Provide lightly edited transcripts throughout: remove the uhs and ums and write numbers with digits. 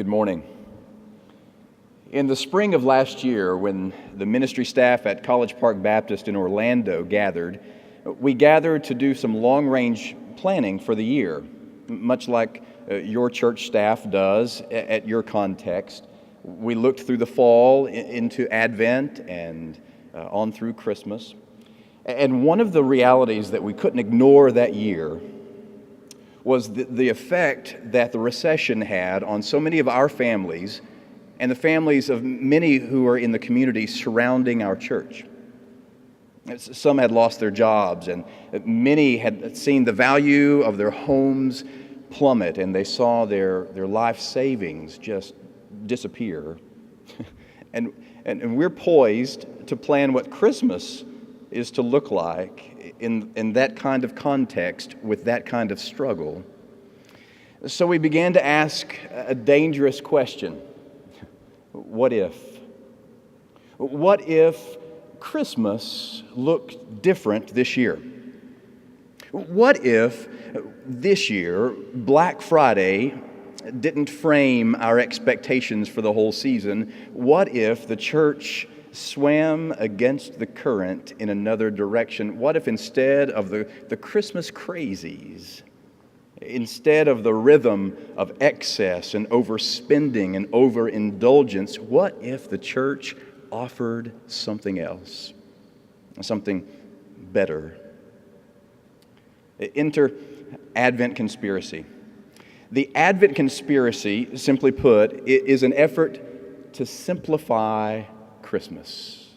Good morning. In the spring of last year, when the ministry staff at College Park Baptist in Orlando gathered, we gathered to do some long-range planning for the year, much like your church staff does at your context. We looked through the fall into Advent and on through Christmas. And one of the realities that we couldn't ignore that year was the effect that the recession had on so many of our families and the families of many who are in the community surrounding our church. Some had lost their jobs, and many had seen the value of their homes plummet, and they saw their life savings just disappear. And we're poised to plan what Christmas is to look like in that kind of context with that kind of struggle. So we began to ask a dangerous question. What if? What if Christmas looked different this year? What if this year Black Friday didn't frame our expectations for the whole season? What if the church swam against the current in another direction? What if instead of the Christmas crazies, instead of the rhythm of excess and overspending and overindulgence, what if the church offered something else, something better? Enter Advent conspiracy. The Advent conspiracy, simply put, is an effort to simplify Christmas.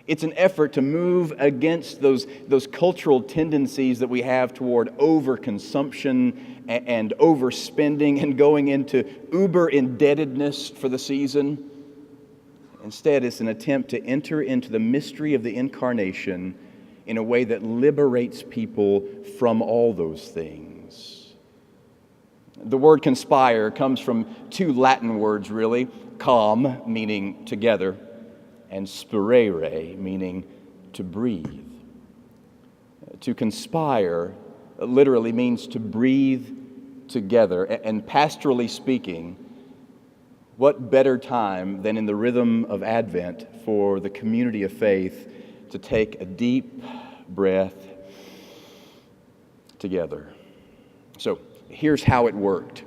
It's an effort to move against those cultural tendencies that we have toward overconsumption and overspending and going into uber indebtedness for the season. Instead, it's an attempt to enter into the mystery of the incarnation in a way that liberates people from all those things. The word conspire comes from two Latin words, really. Com, meaning together, and spirere, meaning to breathe. To conspire literally means to breathe together. And pastorally speaking, what better time than in the rhythm of Advent for the community of faith to take a deep breath together? So here's how it worked.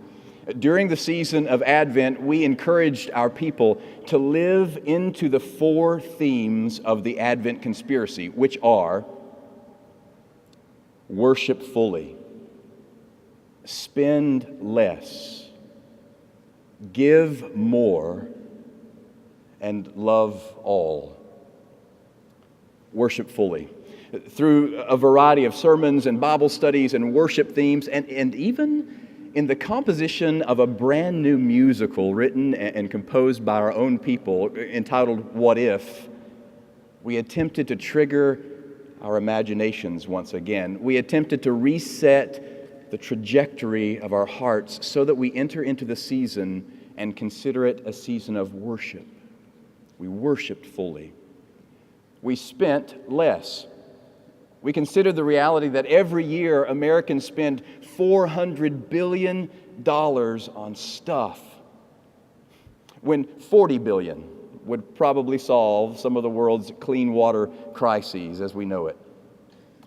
During the season of Advent, we encouraged our people to live into the four themes of the Advent conspiracy, which are worship fully, spend less, give more, and love all. Worship fully. Through a variety of sermons and Bible studies and worship themes, and even in the composition of a brand new musical written and composed by our own people entitled What If, we attempted to trigger our imaginations once again. We attempted to reset the trajectory of our hearts so that we enter into the season and consider it a season of worship. We worshiped fully. We spent less. We consider the reality that every year Americans spend $400 billion on stuff, when $40 billion would probably solve some of the world's clean water crises as we know it.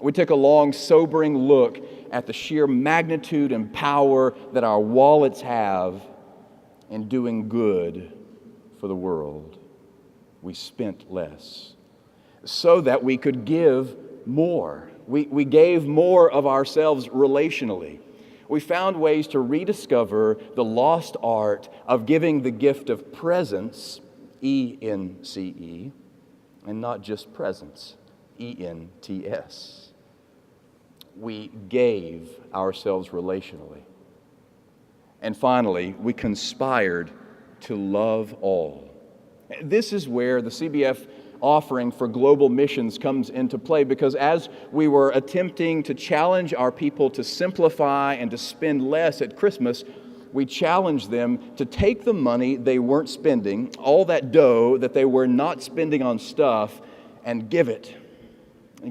We took a long, sobering look at the sheer magnitude and power that our wallets have in doing good for the world. We spent less so that we could give more. We gave more of ourselves relationally. We found ways to rediscover the lost art of giving the gift of presence, E-N-C-E, and not just presence, E-N-T-S. We gave ourselves relationally. And finally, we conspired to love all. This is where the CBF offering for global missions comes into play, because as we were attempting to challenge our people to simplify and to spend less at Christmas, we challenged them to take the money they weren't spending, all that dough that they were not spending on stuff, and give it.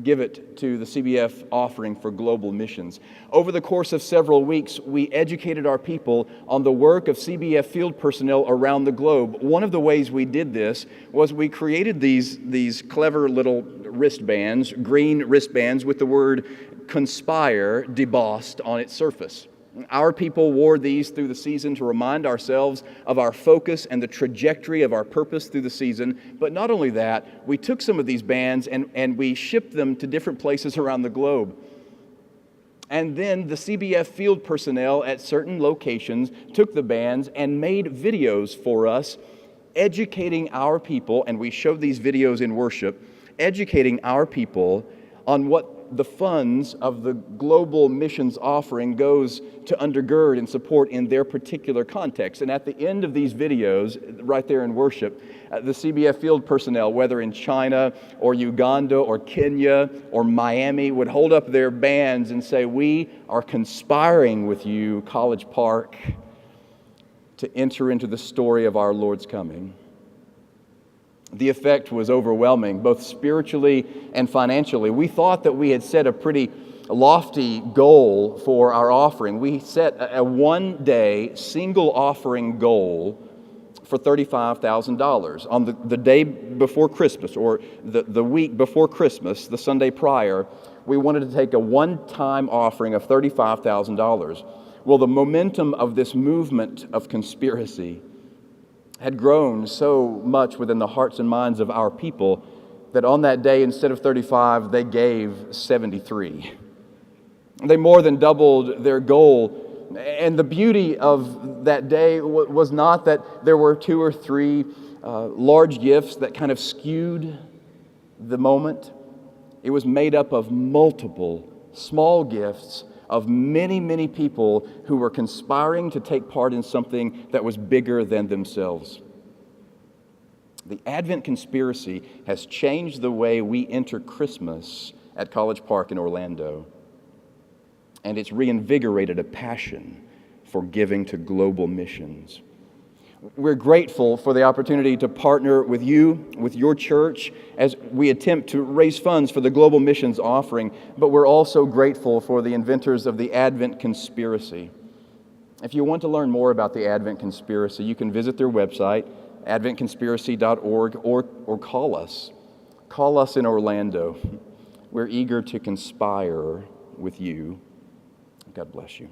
give it to the CBF offering for global missions. Over the course of several weeks, we educated our people on the work of CBF field personnel around the globe. One of the ways we did this was we created these clever little wristbands, green wristbands with the word conspire debossed on its surface. Our people wore these through the season to remind ourselves of our focus and the trajectory of our purpose through the season. But not only that, we took some of these bands and we shipped them to different places around the globe. And then the CBF field personnel at certain locations took the bands and made videos for us, educating our people, and we showed these videos in worship, educating our people on what the funds of the global missions offering goes to undergird and support in their particular context. And at the end of these videos, right there in worship, the CBF field personnel, whether in China or Uganda or Kenya or Miami, would hold up their bands and say, "We are conspiring with you, College Park, to enter into the story of our Lord's coming." The effect was overwhelming, both spiritually and financially. We thought that we had set a pretty lofty goal for our offering. We set a one-day single offering goal for $35,000. On the day before Christmas, or the week before Christmas, the Sunday prior, we wanted to take a one-time offering of $35,000. Well, the momentum of this movement of conspiracy had grown so much within the hearts and minds of our people that on that day, instead of 35, they gave 73. They more than doubled their goal. And the beauty of that day was not that there were 2 or 3 large gifts that kind of skewed the moment. It was made up of multiple small gifts of many, many people who were conspiring to take part in something that was bigger than themselves. The Advent conspiracy has changed the way we enter Christmas at College Park in Orlando. And it's reinvigorated a passion for giving to global missions. We're grateful for the opportunity to partner with you, with your church, as we attempt to raise funds for the Global Missions offering, but we're also grateful for the inventors of the Advent Conspiracy. If you want to learn more about the Advent Conspiracy, you can visit their website, adventconspiracy.org, or call us. Call us in Orlando. We're eager to conspire with you. God bless you.